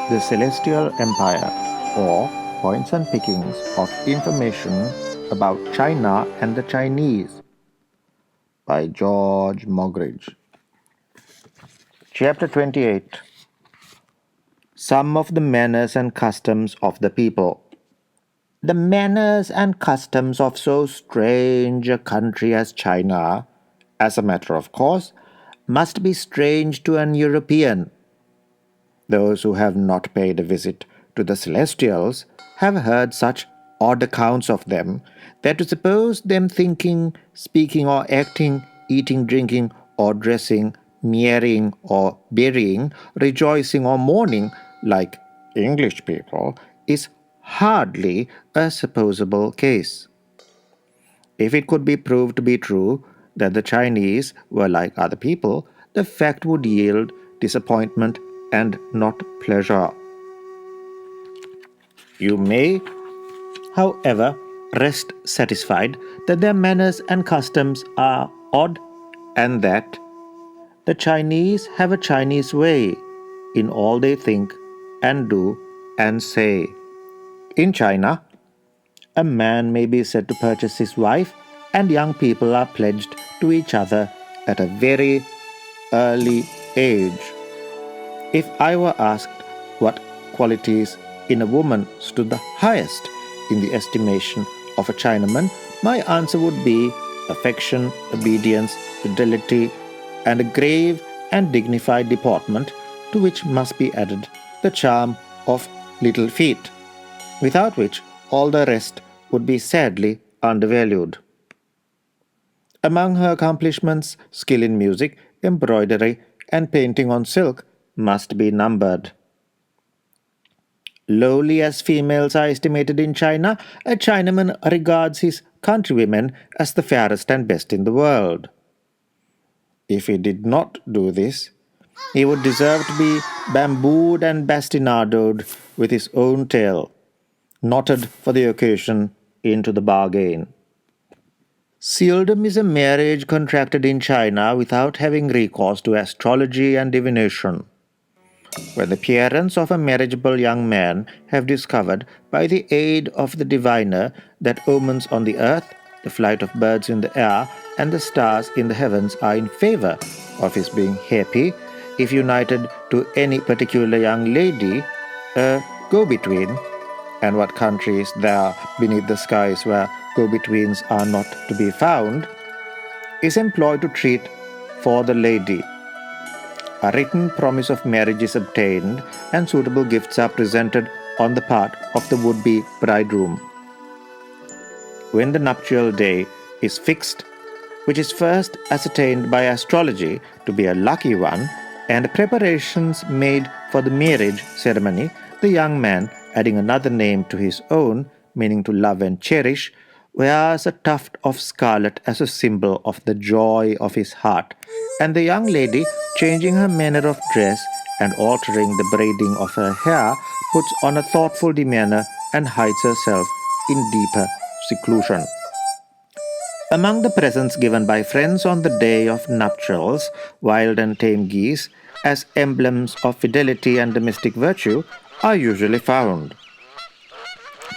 The Celestial Empire, or Points and Pickings of Information about China and the Chinese, by George Mogridge. Chapter 28. Some of the Manners and Customs of the People. The manners and customs of so strange a country as China, as a matter of course, must be strange to an European. Those who have not paid a visit to the Celestials have heard such odd accounts of them that to suppose them thinking, speaking, or acting, eating, drinking, or dressing, marrying, or burying, rejoicing, or mourning like English people is hardly a supposable case. If it could be proved to be true that the Chinese were like other people, the fact would yield disappointment and not pleasure. You may, however, rest satisfied that their manners and customs are odd and that the Chinese have a Chinese way in all they think and do and say. In China, a man may be said to purchase his wife, and young people are pledged to each other at a very early age. If I were asked what qualities in a woman stood the highest in the estimation of a Chinaman, my answer would be affection, obedience, fidelity, and a grave and dignified deportment, to which must be added the charm of little feet, without which all the rest would be sadly undervalued. Among her accomplishments, skill in music, embroidery, and painting on silk must be numbered. Lowly as females are estimated in China, a Chinaman regards his countrywomen as the fairest and best in the world. If he did not do this, he would deserve to be bambooed and bastinadoed with his own tail, knotted for the occasion into the bargain. Seldom is a marriage contracted in China without having recourse to astrology and divination. When the parents of a marriageable young man have discovered by the aid of the diviner that omens on the earth, the flight of birds in the air, and the stars in the heavens are in favor of his being happy, if united to any particular young lady, a go-between, and what countries there are beneath the skies where go-betweens are not to be found, is employed to treat for the lady. A written promise of marriage is obtained, and suitable gifts are presented on the part of the would-be bridegroom. When the nuptial day is fixed, which is first ascertained by astrology to be a lucky one, and preparations made for the marriage ceremony, the young man, adding another name to his own, meaning to love and cherish, wears a tuft of scarlet as a symbol of the joy of his heart, and the young lady, changing her manner of dress and altering the braiding of her hair, puts on a thoughtful demeanor and hides herself in deeper seclusion. Among the presents given by friends on the day of nuptials, wild and tame geese, as emblems of fidelity and domestic virtue, are usually found.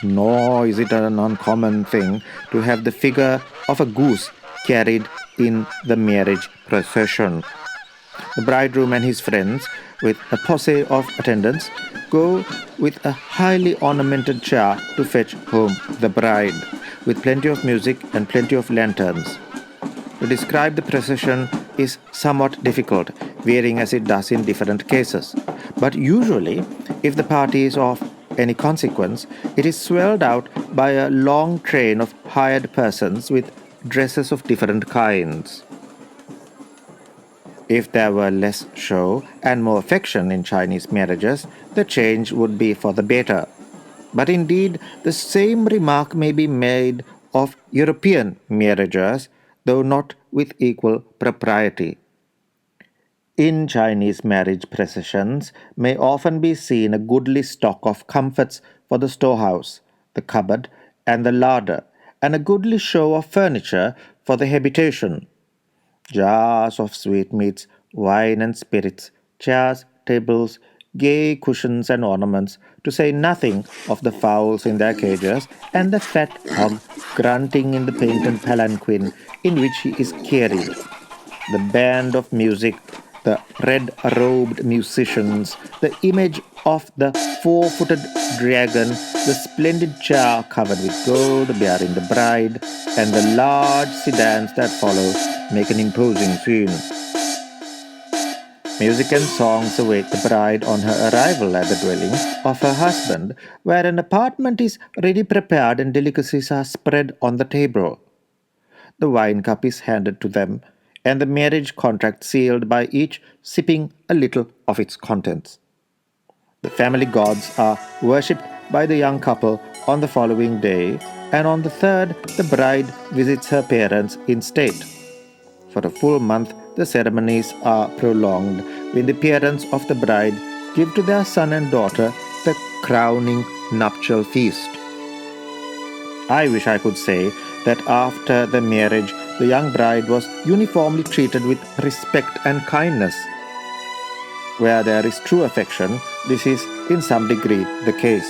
Nor is it an uncommon thing to have the figure of a goose carried in the marriage procession. The bridegroom and his friends, with a posse of attendants, go with a highly ornamented chair to fetch home the bride, with plenty of music and plenty of lanterns. To describe the procession is somewhat difficult, varying as it does in different cases. But usually, if the party is of any consequence, it is swelled out by a long train of hired persons with dresses of different kinds. If there were less show and more affection in Chinese marriages, the change would be for the better. But indeed, the same remark may be made of European marriages, though not with equal propriety. In Chinese marriage processions may often be seen a goodly stock of comforts for the storehouse, the cupboard, and the larder, and a goodly show of furniture for the habitation. Jars of sweetmeats, wine and spirits, chairs, tables, gay cushions and ornaments, to say nothing of the fowls in their cages and the fat hog grunting in the painted palanquin in which he is carried. The band of music, the red robed musicians, the image of the 4-footed dragon, the splendid chair covered with gold bearing the bride, and the large sedans that follow make an imposing scene. Music and songs await the bride on her arrival at the dwelling of her husband, where an apartment is ready prepared and delicacies are spread on the table. The wine cup is handed to them, and the marriage contract sealed by each sipping a little of its contents. The family gods are worshipped by the young couple on the following day, and on the third, the bride visits her parents in state. For a full month, the ceremonies are prolonged when the parents of the bride give to their son and daughter the crowning nuptial feast. I wish I could say that after the marriage, the young bride was uniformly treated with respect and kindness. Where there is true affection, this is in some degree the case.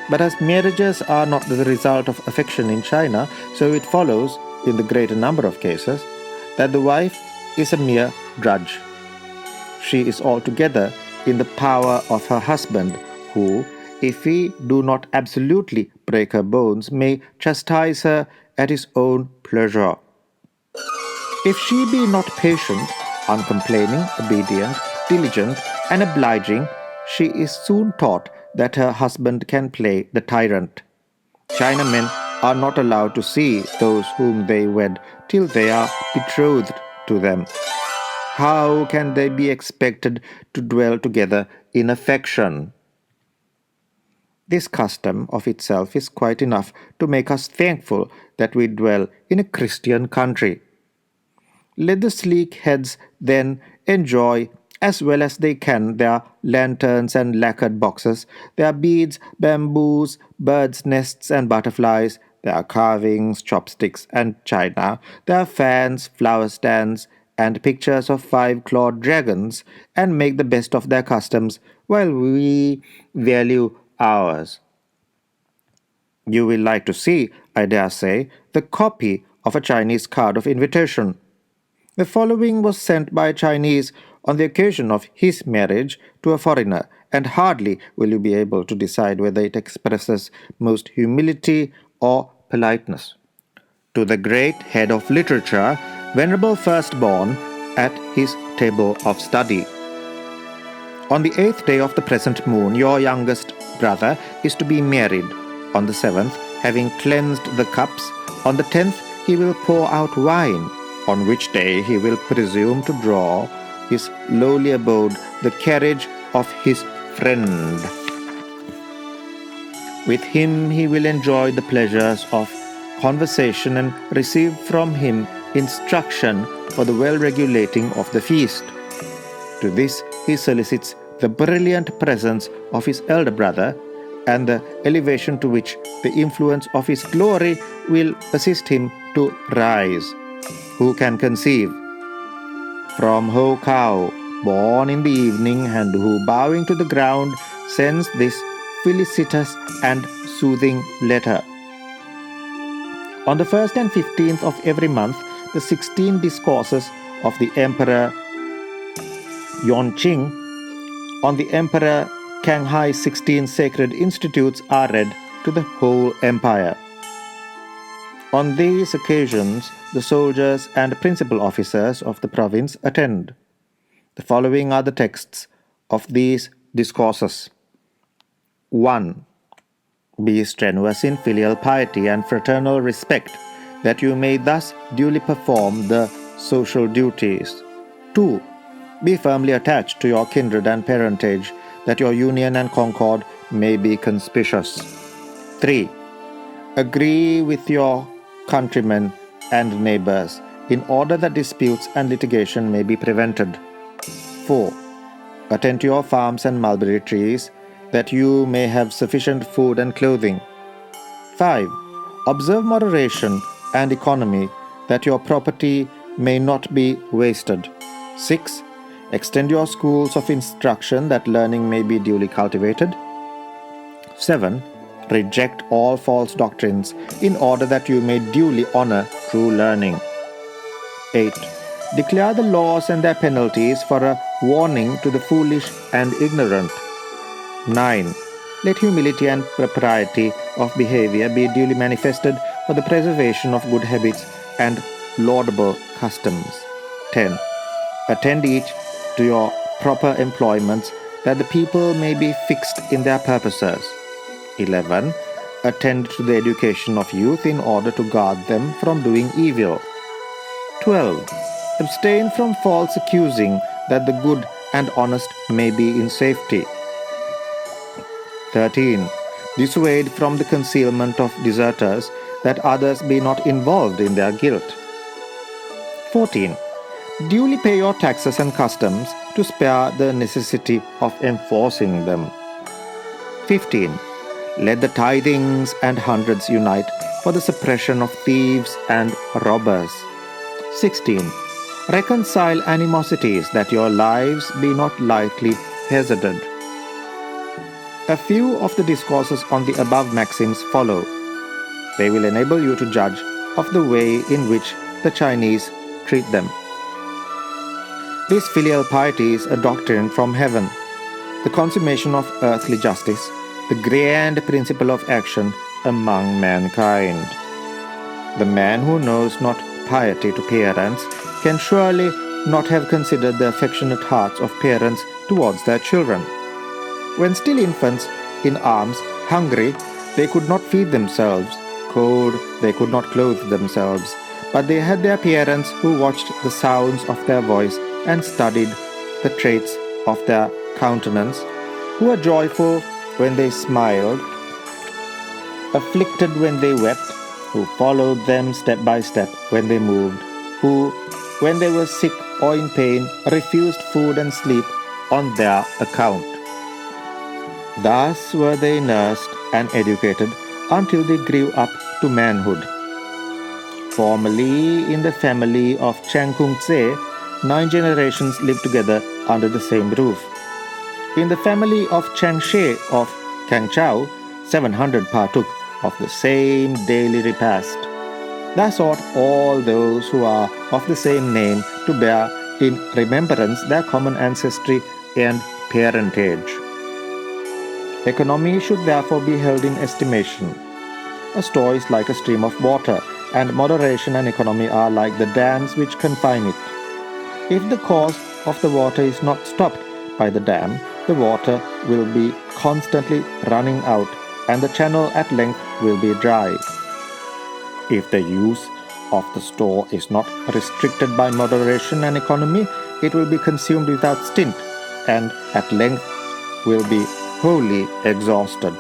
But as marriages are not the result of affection in China, so it follows, in the greater number of cases, that the wife is a mere drudge. She is altogether in the power of her husband, who, if he do not absolutely break her bones, may chastise her at his own pleasure. If she be not patient, uncomplaining, obedient, diligent, and obliging, she is soon taught that her husband can play the tyrant. Chinamen are not allowed to see those whom they wed till they are betrothed to them. How can they be expected to dwell together in affection? This custom of itself is quite enough to make us thankful that we dwell in a Christian country. Let the sleek heads then enjoy as well as they can their lanterns and lacquered boxes, their beads, bamboos, birds' nests and butterflies, their carvings, chopsticks and china, their fans, flower stands, and pictures of 5-clawed dragons, and make the best of their customs while we value ours. You will like to see, I dare say, the copy of a Chinese card of invitation. The following was sent by a Chinese on the occasion of his marriage to a foreigner, and hardly will you be able to decide whether it expresses most humility or politeness. To the great head of literature, venerable firstborn, at his table of study. On the 8th day of the present moon, your youngest brother is to be married. On the 7th, having cleansed the cups, on the 10th he will pour out wine, on which day he will presume to draw his lowly abode, the carriage of his friend. With him he will enjoy the pleasures of conversation and receive from him instruction for the well-regulating of the feast. To this he solicits the brilliant presence of his elder brother, and the elevation to which the influence of his glory will assist him to rise. Who can conceive? From Ho Kao, born in the evening, and who, bowing to the ground, sends this felicitous and soothing letter. On the 1st and 15th of every month, the 16 discourses of the Emperor Yonqing on the Emperor Kanghai's 16 sacred institutes are read to the whole empire. On these occasions, the soldiers and principal officers of the province attend. The following are the texts of these discourses. 1. Be strenuous in filial piety and fraternal respect, that you may thus duly perform the social duties. 2. Be firmly attached to your kindred and parentage, that your union and concord may be conspicuous. 3. Agree with your countrymen and neighbors, in order that disputes and litigation may be prevented. 4. Attend to your farms and mulberry trees, that you may have sufficient food and clothing. 5. Observe moderation and economy, that your property may not be wasted. 6. Extend your schools of instruction that learning may be duly cultivated. 7. Reject all false doctrines in order that you may duly honor true learning. 8. Declare the laws and their penalties for a warning to the foolish and ignorant. 9. Let humility and propriety of behavior be duly manifested for the preservation of good habits and laudable customs. 10. Attend each to your proper employments that the people may be fixed in their purposes. 11. Attend to the education of youth in order to guard them from doing evil. 12. Abstain from false accusing that the good and honest may be in safety. 13. Dissuade from the concealment of deserters that others be not involved in their guilt. 14. Duly pay your taxes and customs to spare the necessity of enforcing them. 15. Let the tithings and hundreds unite for the suppression of thieves and robbers. 16. Reconcile animosities that your lives be not lightly hazarded. A few of the discourses on the above maxims follow. They will enable you to judge of the way in which the Chinese treat them. This filial piety is a doctrine from heaven, the consummation of earthly justice, the grand principle of action among mankind. The man who knows not piety to parents can surely not have considered the affectionate hearts of parents towards their children. When still infants, in arms, hungry, they could not feed themselves, cold, they could not clothe themselves, but they had their parents who watched the sounds of their voice and studied the traits of their countenance, who were joyful when they smiled, afflicted when they wept, who followed them step by step when they moved, who, when they were sick or in pain, refused food and sleep on their account. Thus were they nursed and educated until they grew up to manhood. Formerly, in the family of Chiang Kung-tse, 9 generations lived together under the same roof. In the family of Chiang She of Kangchao, 700 partook of the same daily repast. Thus ought all those who are of the same name to bear in remembrance their common ancestry and parentage. Economy should therefore be held in estimation. A store is like a stream of water, and moderation and economy are like the dams which confine it. If the course of the water is not stopped by the dam, the water will be constantly running out, and the channel at length will be dry. If the use of the store is not restricted by moderation and economy, it will be consumed without stint, and at length will be wholly exhausted.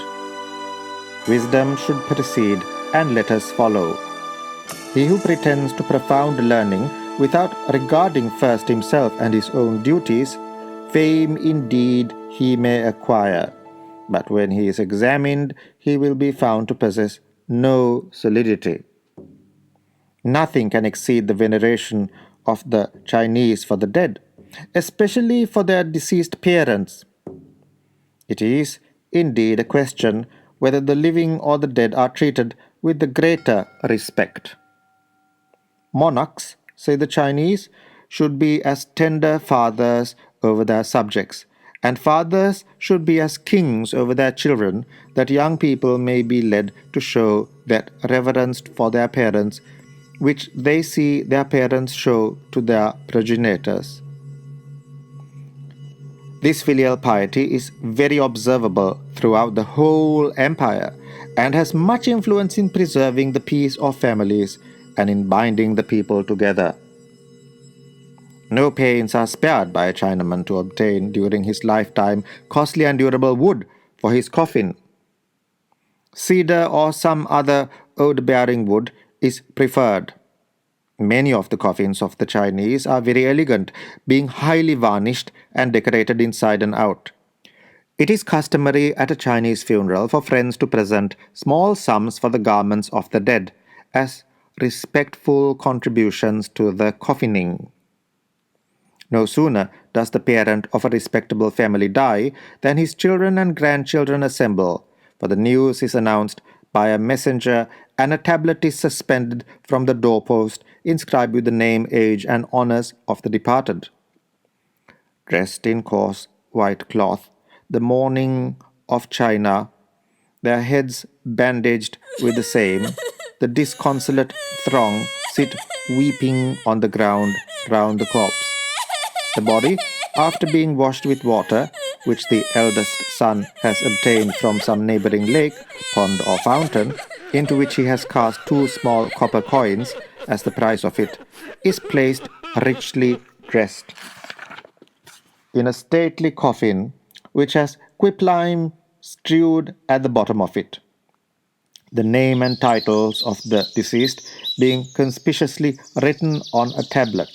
Wisdom should precede, and let us follow. He who pretends to profound learning without regarding first himself and his own duties, fame indeed he may acquire, but when he is examined, he will be found to possess no solidity. Nothing can exceed the veneration of the Chinese for the dead, especially for their deceased parents. It is, indeed, a question whether the living or the dead are treated with the greater respect. Monarchs, say the Chinese, should be as tender fathers over their subjects, and fathers should be as kings over their children, that young people may be led to show that reverence for their parents which they see their parents show to their progenitors. This filial piety is very observable throughout the whole empire, and has much influence in preserving the peace of families and in binding the people together. No pains are spared by a Chinaman to obtain during his lifetime costly and durable wood for his coffin. Cedar or some other wood-bearing wood is preferred. Many of the coffins of the Chinese are very elegant, being highly varnished and decorated inside and out. It is customary at a Chinese funeral for friends to present small sums for the garments of the dead as respectful contributions to the coffining. No sooner does the parent of a respectable family die than his children and grandchildren assemble, for the news is announced by a messenger, and a tablet is suspended from the doorpost inscribed with the name, age, and honors of the departed. Dressed in coarse white cloth, the mourning of China, their heads bandaged with the same, the disconsolate throng sit weeping on the ground round the corpse. The body, after being washed with water, which the eldest son has obtained from some neighboring lake, pond, or fountain, into which he has cast two small copper coins as the price of it, is placed richly dressed in a stately coffin which has quicklime strewed at the bottom of it, the name and titles of the deceased being conspicuously written on a tablet.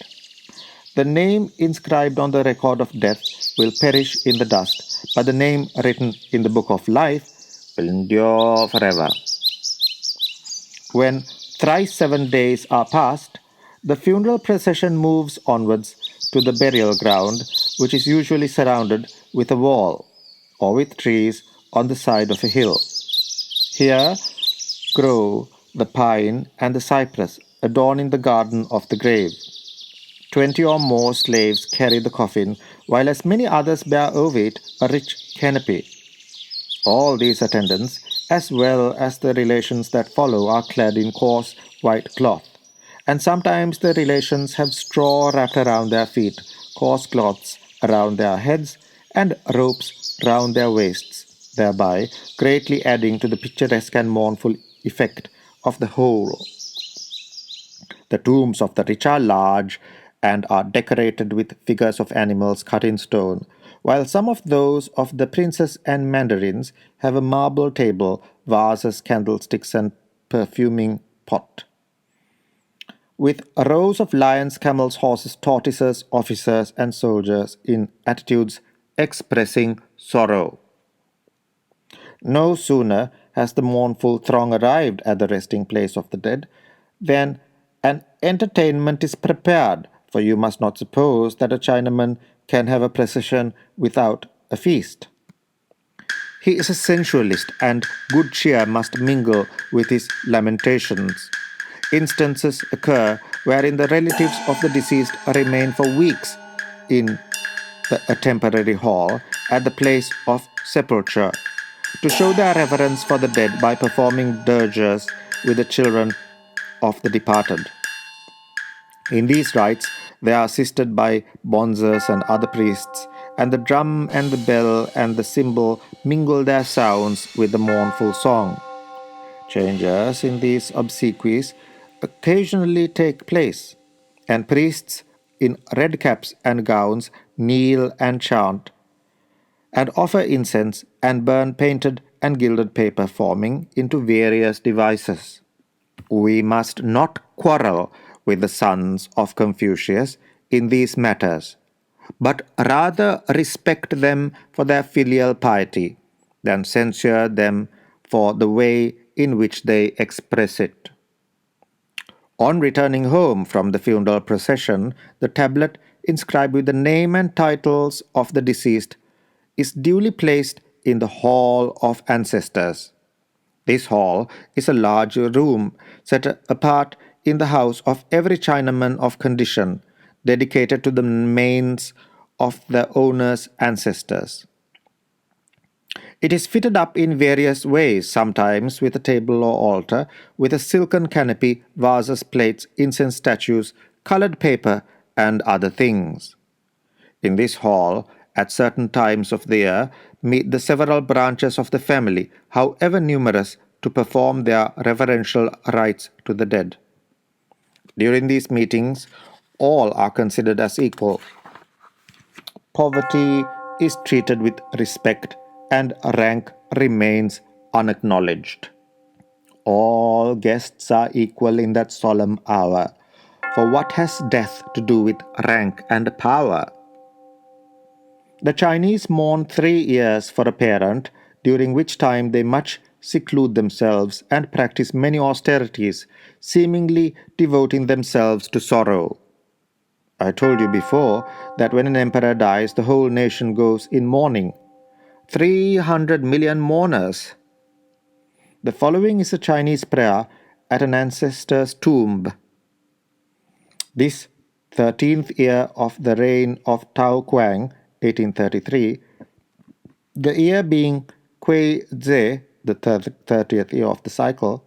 The name inscribed on the record of death will perish in the dust, but the name written in the book of life will endure forever. When thrice 7 days are past, the funeral procession moves onwards to the burial ground, which is usually surrounded with a wall or with trees on the side of a hill. Here grow the pine and the cypress, adorning the garden of the grave. 20 or more slaves carry the coffin, while as many others bear over it a rich canopy. All these attendants, as well as the relations that follow, are clad in coarse white cloth, and sometimes the relations have straw wrapped around their feet, coarse cloths around their heads, and ropes round their waists, thereby greatly adding to the picturesque and mournful effect of the whole. The tombs of the rich are large and are decorated with figures of animals cut in stone, while some of those of the princes and mandarins have a marble table, vases, candlesticks, and perfuming pot, with rows of lions, camels, horses, tortoises, officers, and soldiers in attitudes expressing sorrow. No sooner has the mournful throng arrived at the resting place of the dead than an entertainment is prepared, for you must not suppose that a Chinaman can have a procession without a feast. He is a sensualist, and good cheer must mingle with his lamentations. Instances occur wherein the relatives of the deceased remain for weeks in a temporary hall at the place of sepulture to show their reverence for the dead by performing dirges with the children of the departed. In these rites, they are assisted by bonzes and other priests, and the drum and the bell and the cymbal mingle their sounds with the mournful song. Changes in these obsequies occasionally take place, and priests in red caps and gowns kneel and chant, and offer incense and burn painted and gilded paper, forming into various devices. We must not quarrel with the sons of Confucius in these matters, but rather respect them for their filial piety than censure them for the way in which they express it. On returning home from the funeral procession, the tablet inscribed with the name and titles of the deceased is duly placed in the Hall of Ancestors. This hall is a large room set apart in the house of every Chinaman of condition, dedicated to the remains of the owner's ancestors. It is fitted up in various ways, sometimes with a table or altar, with a silken canopy, vases, plates, incense statues, colored paper, and other things. In this hall, at certain times of the year, meet the several branches of the family, however numerous, to perform their reverential rites to the dead. During these meetings, all are considered as equal. Poverty is treated with respect, and rank remains unacknowledged. All guests are equal in that solemn hour. For what has death to do with rank and power? The Chinese mourn 3 years for a parent, during which time they much seclude themselves and practice many austerities, seemingly devoting themselves to sorrow. I told you before that when an emperor dies, the whole nation goes in mourning. 300 million mourners. The following is a Chinese prayer at an ancestor's tomb. This 13th year of the reign of Tao Kuang, 1833, the year being Kui Ze, the 30th year of the cycle,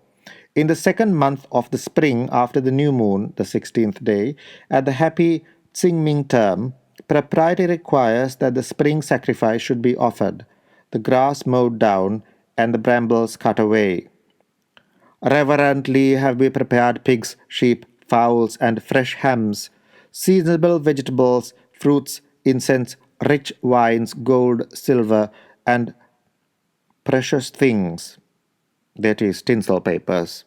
in the second month of the spring after the new moon, the 16th day, at the happy Tsingming term, propriety requires that the spring sacrifice should be offered, the grass mowed down, and the brambles cut away. Reverently have we prepared pigs, sheep, fowls, and fresh hams, seasonable vegetables, fruits, incense, rich wines, gold, silver, and precious things, that is, tinsel papers,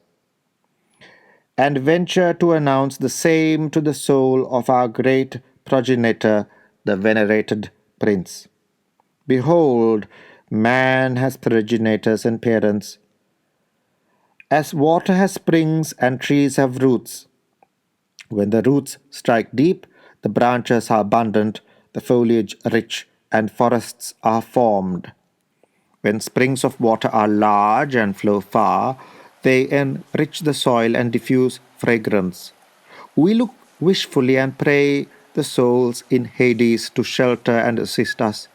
and venture to announce the same to the soul of our great progenitor, the venerated prince. Behold, man has progenitors and parents, as water has springs and trees have roots. When the roots strike deep, the branches are abundant, the foliage rich, and forests are formed. When springs of water are large and flow far, they enrich the soil and diffuse fragrance. We look wishfully and pray the souls in Hades to shelter and assist us,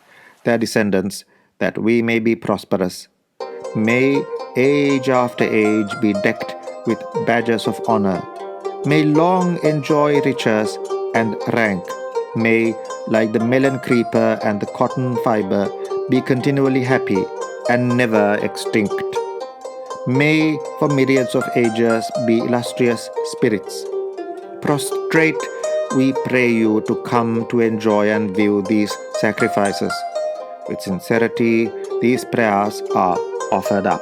their descendants, that we may be prosperous. May age after age be decked with badges of honor. May long enjoy riches and rank. May, like the melon creeper and the cotton fiber, be continually happy and never extinct. May, for myriads of ages, be illustrious spirits. Prostrate, we pray you to come to enjoy and view these sacrifices. With sincerity, these prayers are offered up.